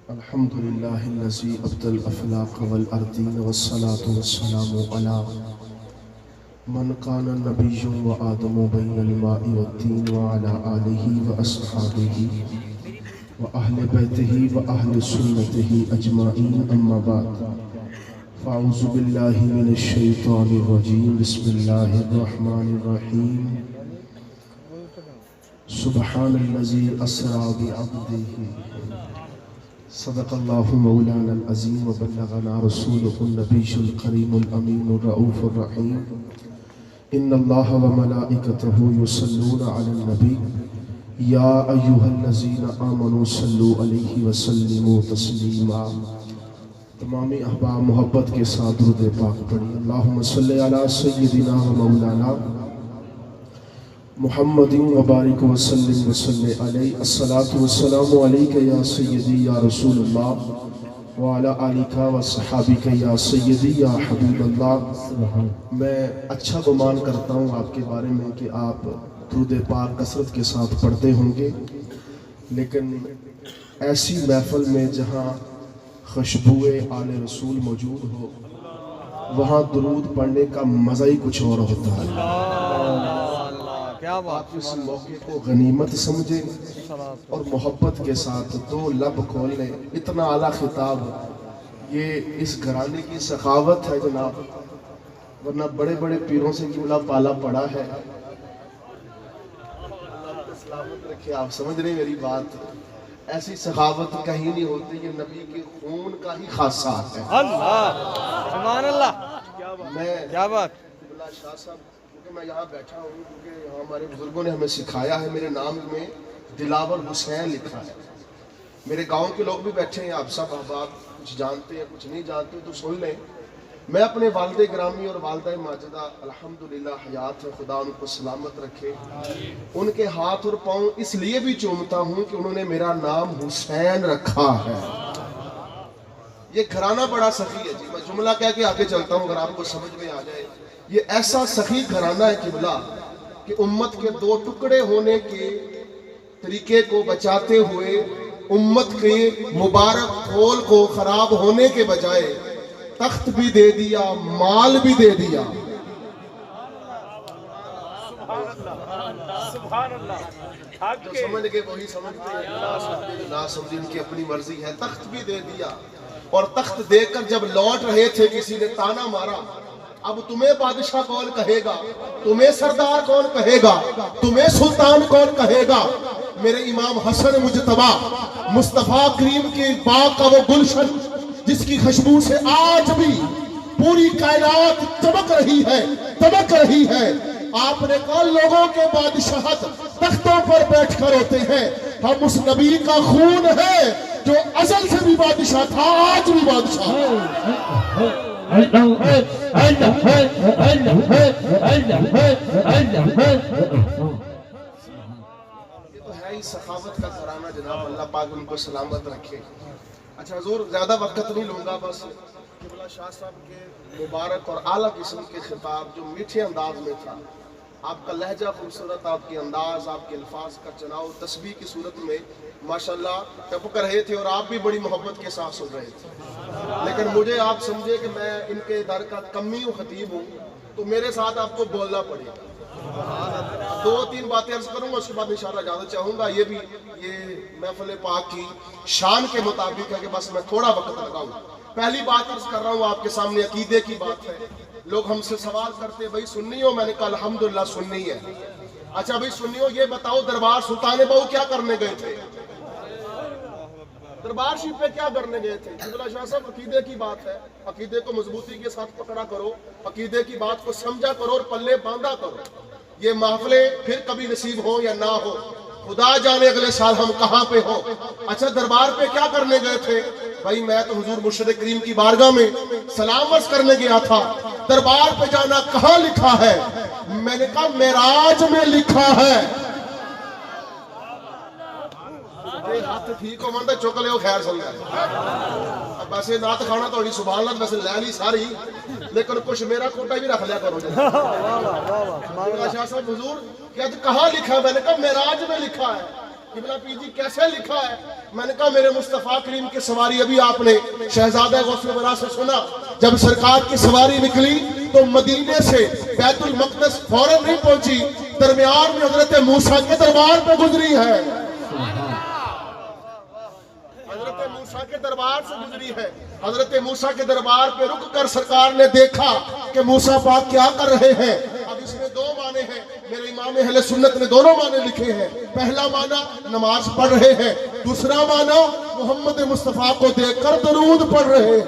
الحمد لله الذي أبدى الأفلاق والأرضين والصلاة والسلام على من كان النبي وآدم بين الماء والدين وعلى آله وأصحابه وأهل بيته وأهل سنته أجمعين أما بعد فأعوذ بالله من الشيطان الرجيم بسم الله الرحمن الرحيم سبحان الذي أسرى بعبده صدق الله مولانا العظيم وبلغنا رسوله النبي الكريم الأمين الرؤوف الرحيم إن الله وملائكته يصلون على النبي يا أيها الذين آمنوا صلوا عليه وسلموا تسليما. تمامی احباب محبت کے ساتھ درود پاک پڑھی. اللہم صلی علی سیدنا و مولانا محمد وبارک وسلم وصلی علیہ. الصلاة والسلام علیک یا سیدی یا رسول اللہ وعلی آلک و صحابک یا سیدی یا حبیب اللہ. میں اچھا گمان کرتا ہوں آپ کے بارے میں کہ آپ درود پاک کثرت کے ساتھ پڑھتے ہوں گے، لیکن ایسی محفل میں جہاں خوشبوئے آل رسول موجود ہو وہاں درود پڑھنے کا مزہ ہی کچھ اور ہوتا ہے. آپ اس موقع کو غنیمت سمجھیں اور محبت کے ساتھ دو لب کھول لیں. اتنا اعلیٰ خطاب یہ اس گھرانے کی سخاوت ہے جناب، ورنہ بڑے بڑے پیروں سے قبلہ پالا پڑا ہے. سلامت رکھے. آپ سمجھ رہے ہیں میری بات؟ ایسی سخاوت کہیں نہیں ہوتی. یہ نبی کے خون کا ہی خاصہ ہے. اللہ سبحان اللہ. کیا بات. قبلہ شاہ صاحب کیونکہ میں یہاں بیٹھا ہوں، کیونکہ یہاں ہمارے بزرگوں نے ہمیں سکھایا ہے، میرے نام میں دلاور حسین لکھا ہے. میرے گاؤں کے لوگ بھی بیٹھے ہیں، آپ سب احباب کچھ جانتے ہیں کچھ نہیں جانتے تو سن لیں. میں اپنے والد گرامی اور والدہ ماجدہ الحمدللہ حیات ہے، خدا ان کو سلامت رکھے، ان کے ہاتھ اور پاؤں اس لیے بھی چومتا ہوں کہ انہوں نے میرا نام حسین رکھا ہے. یہ گھرانہ بڑا سخی ہے جی. میں جملہ کہہ کے آگے چلتا ہوں اگر آپ کو سمجھ میں آ جائے. یہ ایسا سخی گھرانہ ہے قبلہ کہ امت کے دو ٹکڑے ہونے کے طریقے کو بچاتے ہوئے امت کے مبارک پھول کو خراب ہونے کے بجائے تخت بھی دے دیا، مال بھی دے دیا. جو سمجھ گئے وہی سمجھتے ہیں، نہ سمجھے ان کی اپنی مرضی ہے. تخت بھی دے دیا اور تخت دے کر جب لوٹ رہے تھے کسی نے تانا مارا، اب تمہیں بادشاہ کون کہے گا، تمہیں سردار کون کہے گا، تمہیں سلطان کون کہے گا. میرے امام حسن مجتبی مصطفیٰ کریم کی باغ کا وہ گلشن جس کی خوشبو سے آج بھی پوری کائنات چمک رہی ہے. آپ نے کہا لوگوں کے بادشاہت تختوں پر بیٹھ کر ہوتے ہیں. ہم اس نبی کا خون ہے جو ازل سے بھی بادشاہ تھا، آج بھی بادشاہ ہے. یہ تو ہے ہی سخاوت کا گھرانہ جناب. اللہ پاک ان کو سلامت رکھے. اچھا حضور زیادہ وقت نہیں لوں گا. بس قبلہ شاہ صاحب کے مبارک اور اعلیٰ قسم کے خطاب جو میٹھے انداز میں تھا، آپ کا لہجہ خوبصورت، آپ کے انداز، آپ کے الفاظ کا چناؤ تسبیح کی صورت میں ماشاءاللہ ٹپک رہے تھے اور آپ بھی بڑی محبت کے ساتھ سن رہے تھے. لیکن مجھے آپ سمجھے کہ میں ان کے در کا کمی و خطیب ہوں تو میرے ساتھ آپ کو بولنا پڑے گا. دو تین باتیں عرض کروں گا، اس کے بعد انشاءاللہ اجازت چاہوں گا. یہ بھی یہ محفل پاک کی شان کے مطابق ہے کہ بس میں تھوڑا وقت لگاؤں. پہلی بات عرض کر رہا ہوں آپ کے سامنے، عقیدے کی بات ہے. لوگ ہم سے سوال کرتے ہیں بھائی سنی ہو؟ میں نے کہا الحمدللہ سنی ہے. اچھا بھائی سنی ہو، یہ بتاؤ دربار سلطان بہو کیا کرنے گئے تھے؟ دربار شریف پہ کیا کرنے گئے تھے؟ قبلہ شاہ صاحب عقیدے کی بات ہے، عقیدے کو مضبوطی کے ساتھ پکڑا کرو، عقیدے کی بات کو سمجھا کرو اور پلے باندھا کرو. یہ محفلیں پھر کبھی نصیب ہو یا نہ ہو، خدا جانے اگلے سال ہم کہاں پہ ہو. اچھا دربار پہ کیا کرنے گئے تھے؟ بھائی میں تو حضور مرشد کریم کی بارگاہ میں سلام عرض کرنے گیا تھا. دربار پہ جانا کہاں لکھا ہے؟ میں نے کہا معراج میں لکھا ہے. ہاتھ ٹھیک ہو منڈا چک لے ہو خیر سمجھا. ویسے نات کھانا تو سبحان اللہ ویسے لے لی ساری، لیکن کچھ میرا کوٹا بھی رکھ لیا کرو. شاہ صاحب حضور کہا لکھا ہے؟ میں نے کہا معراج میں لکھا ہے. قبلہ پیر جی کیسے لکھا ہے؟ میں نے کہا میرے مصطفیٰ کریم کی سواری ابھی آپ نے شہزادہ غوث برا سے سنا، جب سرکار کی سواری نکلی تو مدینے سے بیت المقدس فوراً نہیں پہنچی، درمیان میں حضرت موسیٰ کے دربار پہ گزری ہے، حضرت موسیٰ کے دربار سے گزری ہے۔ حضرت موسیٰ کے دربار پہ رک کر سرکار نے دیکھا کہ موسیٰ پاک کیا کر رہے ہیں۔ اب اس میں دو معنی ہیں، میرے امام اہل سنت نے دونوں معنی لکھے ہیں۔ پہلا معنی نماز پڑھ رہے ہیں، دوسرا معنی محمد مصطفیٰ کو دیکھ کر درود پڑھ رہے ہیں۔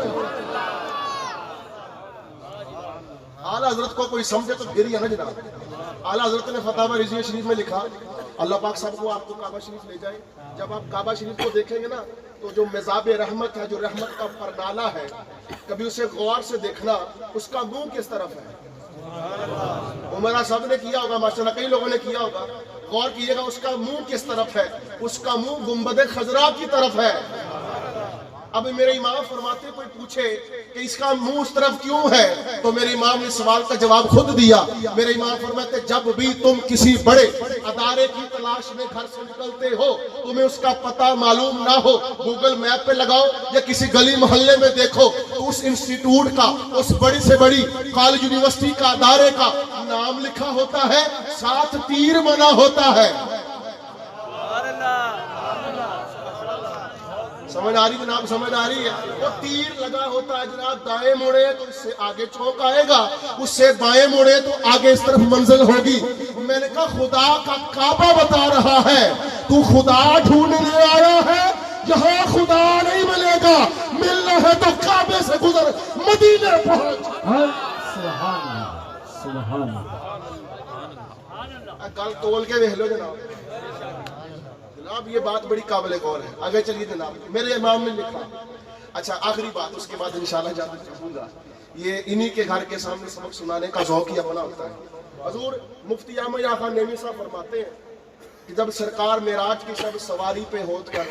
اعلیٰ حضرت کو کوئی سمجھے تو پھر ہی ہے نا جناب۔ اعلیٰ حضرت نے فتاوی رضویہ شریف میں لکھا، اللہ پاک سب کو آپ کو کعبہ شریف لے جائے، جب آپ کعبہ شریف کو دیکھیں گے نا تو جو مذاب رحمت ہے، جو رحمت کا پرنالہ ہے، کبھی اسے غور سے دیکھنا، اس کا منہ کس طرف ہے؟ عمرہ صاحب نے کیا ہوگا، ماشاءاللہ کئی لوگوں نے کیا ہوگا، غور کیجئے گا اس کا منہ کس طرف ہے؟ اس کا منہ گنبد خضرا کی طرف ہے۔ اب میرے امام فرماتے کوئی پوچھے کہ اس کا منہ اس طرف کیوں ہے، تو میرے امام نے سوال کا جواب خود دیا۔ میرے امام فرماتے جب بھی تم کسی بڑے ادارے کی تلاش میں گھر سے نکلتے ہو، تمہیں اس کا پتہ معلوم نہ ہو، گوگل میپ پہ لگاؤ یا کسی گلی محلے میں دیکھو تو اس انسٹیٹیوٹ کا، اس بڑی سے بڑی کالج یونیورسٹی کا ادارے کا نام لکھا ہوتا ہے، ساتھ تیر بنا ہوتا ہے۔ سمجھ آ رہی جناب؟ سمجھ آ رہی ہے؟ وہ تیر لگا ہوتا ہے جناب، دائیں مڑے تو اس سے آگے چوک آئے گا، اس سے بائیں مڑے تو آگے اس طرف منزل ہوگی۔ میں نے کہا خدا کا کعبہ بتا رہا ہے، تو خدا ڈھونڈنے آیا ہے، یہاں خدا نہیں ملے گا، ملنا ہے تو کعبے سے گزر مدینے پہنچ۔ سبحان اللہ، سبحان اللہ۔ کل تول کے دیکھ لو جناب، جناب یہ بات بڑی قابل غور ہے۔ آگے چلیے جناب، میرے امام نے لکھا۔ اچھا آخری بات، اس کے بعد انشاءاللہ اجازت چاہوں گا، یہ انہی کے گھر کے سامنے سبق سنانے کا ذوق ہی اپنا ہوتا ہے۔ حضور مفتی احمد یحییٰ خان نیمی صاحب فرماتے ہیں کہ جب سرکار معراج کی شب سواری پہ ہوت کر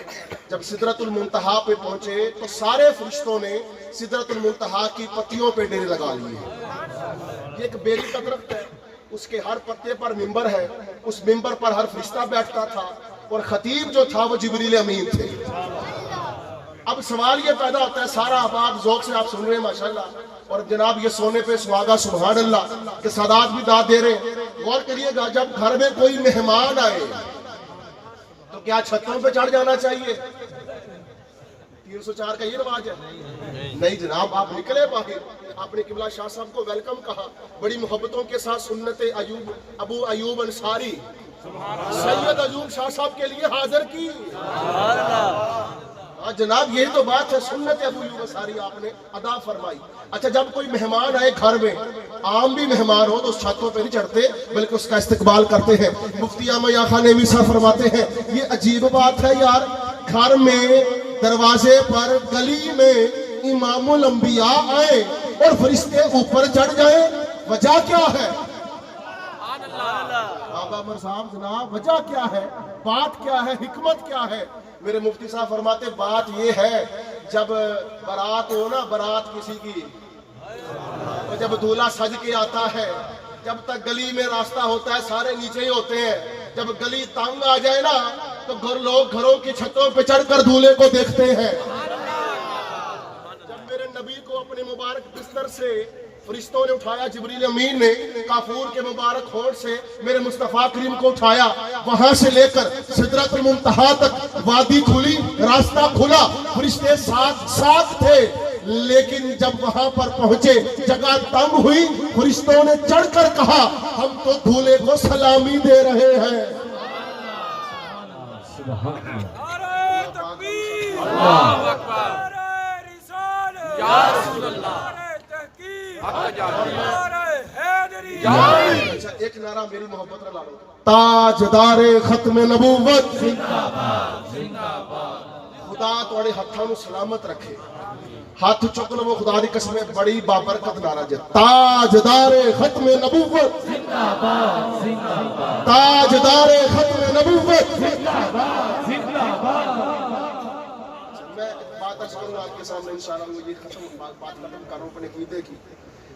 جب سدرۃ المنتہا پہ پہنچے تو سارے فرشتوں نے سدرۃ المنتہا کی پتیوں پہ ڈیرے لگا لیے۔ یہ ایک بیری کا درخت ہے، اس کے ہر پتے پر ممبر ہے، اس ممبر پر ہر فرشتہ بیٹھتا تھا اور خطیب جو تھا وہ جبریل امین تھے۔ اب سوال یہ پیدا ہوتا ہے، سارا آپ ذوق سے آپ سن رہے ہیں ماشاءاللہ، اور جناب یہ سونے پہ سہاگا سبحان اللہ کہ سادات بھی داد دے رہے ہیں۔ غور کریے گا جب گھر میں کوئی مہمان آئے تو کیا چھتوں پہ چڑھ جانا چاہیے؟ 304 کا یہ رواج ہے؟ نہیں جناب، آپ نکلے باہر، آپ نے قبلہ شاہ صاحب کو ویلکم کہا، بڑی محبتوں کے ساتھ سنت ابو ایوب انصاری سید ایوب شاہ صاحب کے لیے حاضر کی۔ جناب یہی تو بات ہے، سنت ابو ایوب انصاری آپ نے ادا فرمائی۔ اچھا جب کوئی مہمان آئے گھر میں، عام بھی مہمان ہو تو اس چھتوں پہ نہیں چڑھتے بلکہ اس کا استقبال کرتے ہیں۔ مفتی احمد یحییٰ خان نیمی صاحب فرماتے ہیں یہ عجیب بات ہے یار، گھر میں دروازے پر گلی میں امام الانبیاء آئے اور فرشتے اوپر چڑھ جائیں، وجہ کیا ہے؟ بابا عمر صاحب جناب وجہ کیا ہے؟ بات کیا ہے؟ حکمت کیا ہے؟ میرے مفتی صاحب فرماتے بات یہ ہے جب برات ہو نا، برات کسی کی، اور جب دولہا سج کے آتا ہے، جب تک گلی میں راستہ ہوتا ہے سارے نیچے ہی ہوتے ہیں، جب گلی تنگ آ جائے نا تو لوگ گھروں کی چھتوں پہ چڑھ کر دولہے کو دیکھتے ہیں۔ جب میرے نبی کو اپنے مبارک بستر سے فرشتوں نے اٹھایا، جبریل امین نے کافور کے مبارک ہونٹ سے میرے مصطفیٰ کریم کو اٹھایا، وہاں سے لے کر سدرۃ المنتہا تک وادی کھلی، راستہ کھلا، فرشتے ساتھ تھے، لیکن جب وہاں پر پہنچے جگہ تنگ ہوئی، فرشتوں نے چڑھ کر کہا ہم تو دولہے کو سلامی دے رہے ہیں۔ نعرہ تکبیر، اللہ اکبر، نعرہ رسالت، یا رسول اللہ، نعرہ تحقیق، نعرہ حیدری۔ اچھا ایک نعرہ میری محبت رلا لو، تاجدار ختم نبوت زندہ باد، زندہ باد۔ خدا تواڈے ہتھاں نوں سلامت رکھے، ہاتھ چک لو خدا دی قسم، بڑی بابرکت نعرہ جے، تاجدار ختم نبوت زندہ باد، زندہ باد، تاجدار ختم نبوت زندہ باد، زندہ باد۔ میں بات عرض کروں آپ کے سامنے انشاءاللہ، مجھے بات ختم کروں اپنے عقیدے کی۔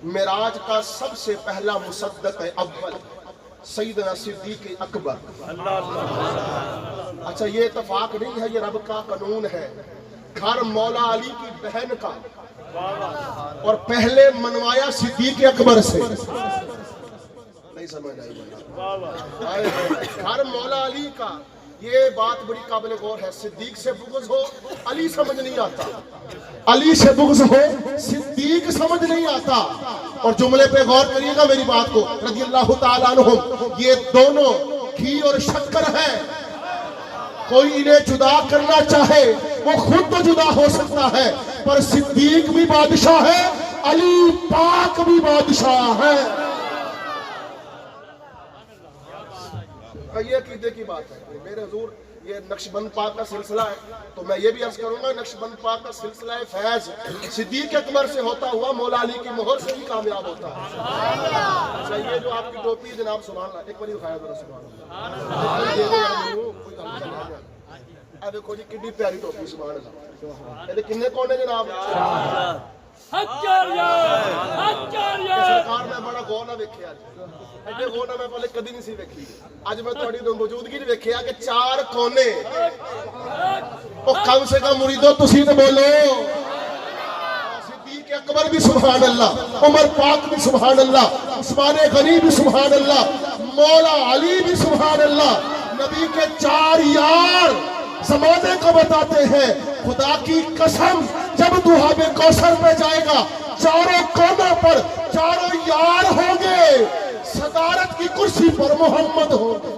معراج کا سب سے پہلا مصدق اول سیدنا صدیق اکبر، اچھا یہ اتفاق نہیں ہے، یہ رب کا قانون ہے، گھر مولا علی کی بہن کا اور پہلے منوایا صدیق اکبر سے، نہیں سمجھ آئی، گھر مولا علی کا، یہ بات بڑی قابل غور ہے، صدیق سے بغض ہو علی سمجھ نہیں آتا، علی سے بغض ہو صدیق سمجھ نہیں آتا، اور جملے پہ غور کریے گا میری بات کو، رضی اللہ تعالیٰ عنہم، یہ دونوں گھی اور شکر ہیں، کوئی انہیں جدا کرنا چاہے وہ خود تو جدا ہو سکتا ہے، پر صدیق بھی بادشاہ ہے، علی پاک بھی بادشاہ ہے۔ یہ عقیدے کی بات ہے میرے حضور، یہ نقش بند پاک کا سلسلہ ہے، تو میں یہ بھی عرض کروں گا نقش بند پاک کا سلسلہ فیض صدیق اکبر سے ہوتا ہوا مولا علی کی مہر سے ہی کامیاب ہوتا ہے۔ اچھا یہ جو آپ کی ٹوپی جناب، سبحان اللہ، ایک بار دکھایا ذرا، سبحان اللہ، دیکھو جی کتنی پیاری ٹوپی، سبحان اللہ، یہ کتنے کونے جناب؟ سرکار میں بڑا غور نہ ویکھیا، ایڈے غور نہ میں پہلے کدی نہیں سی ویکھی، اج میں تھوڑی موجودگی نے ویکھیا کہ 4 کونے، او کم سے کم مریدو تسی تے بولو، صدیق اکبر بھی سبحان اللہ، عمر پاک بھی سبحان اللہ، عثمان غنی بھی سبحان اللہ، مولا علی بھی سبحان اللہ، نبی کے 4 یار زمانے کو بتاتے ہیں، خدا کی قسم جب دہاب کوثر پہ جائے گا، 4 کونوں پر 4 یار ہوں گے، صدارت کی کرسی پر محمد ہوں گے۔